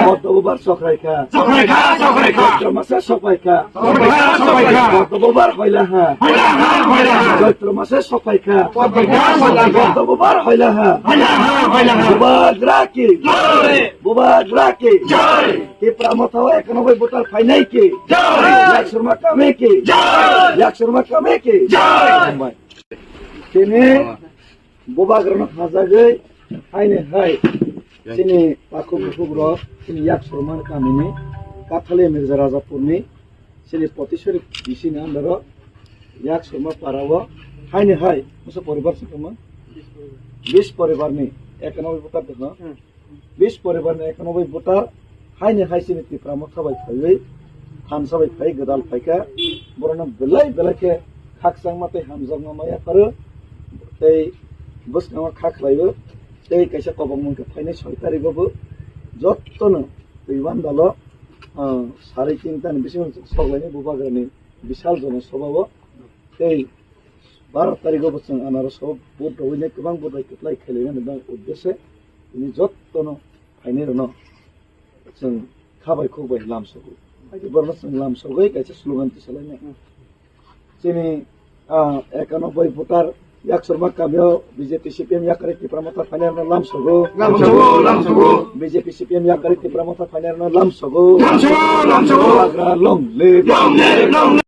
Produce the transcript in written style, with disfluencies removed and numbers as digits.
বর্তমান সকাইকা মাসে সকাইকা বর্তমান হইলা হ্যাঁ চৈত্র মাসে সকাইকা বর্তমান হইলা হ্যাঁ বুবাগ্রাকি কি প্রামত 91 ভোটার ফাইনাই কি শর্মা কামে কি তিনি বুবাগ্রানো হাজাগে হাইনে হাই তিনি পাকুবুকুগ্র তিনি শর্মার কামিনী কাথালে মির্জা রাজাপুরনি তিনি পতিশ্বরী বিশিনি আন্দার শর্মা পারাও হাইনে হাই মুসা পরিবার সুতমান 20 পরিবারনি 91 ভোটার দেখ 20 পরিবারনি 91 ভোটার হাইনে হাই তিনি ত্রিপ্রামত সবাই ফাইবে থান সবাই ফাই গদাল ফাইকা বরনা বেলাই বেলাকে খাকসাং মাতে হামজাং মামায়া পারে এই বসনামা খাখলাইবো এই কাইসা কবমনকে ফাইনে 6 তারিখবো যত্তনো ইবান দল 3.5 টান বেশি সগলাইনি বুবাগ্রানি বিশাল জনসভাব এই 12 তারিখবো जों আনারস সব ভোট হইনে गोबां বদাই কেটলাই খেলিनो दं उद्देश्य তিনি যত্তনো ফাইনে রনো जों খাবাই খুবাই লামসগো আইদি বরনা जों লামসগै কাইসা স্লোগান তিসালাইনে তিনি 91 ভোটার শর্মা কামিও বিজেপি সিপিএম ইয়াকারে ত্রিপ্রামতা ফাইনাল লামসগো বিজেপি সিপিএম ইয়াকারে ত্রিপ্রামতা ফাইনাল লামসগো আগ্রা লং লে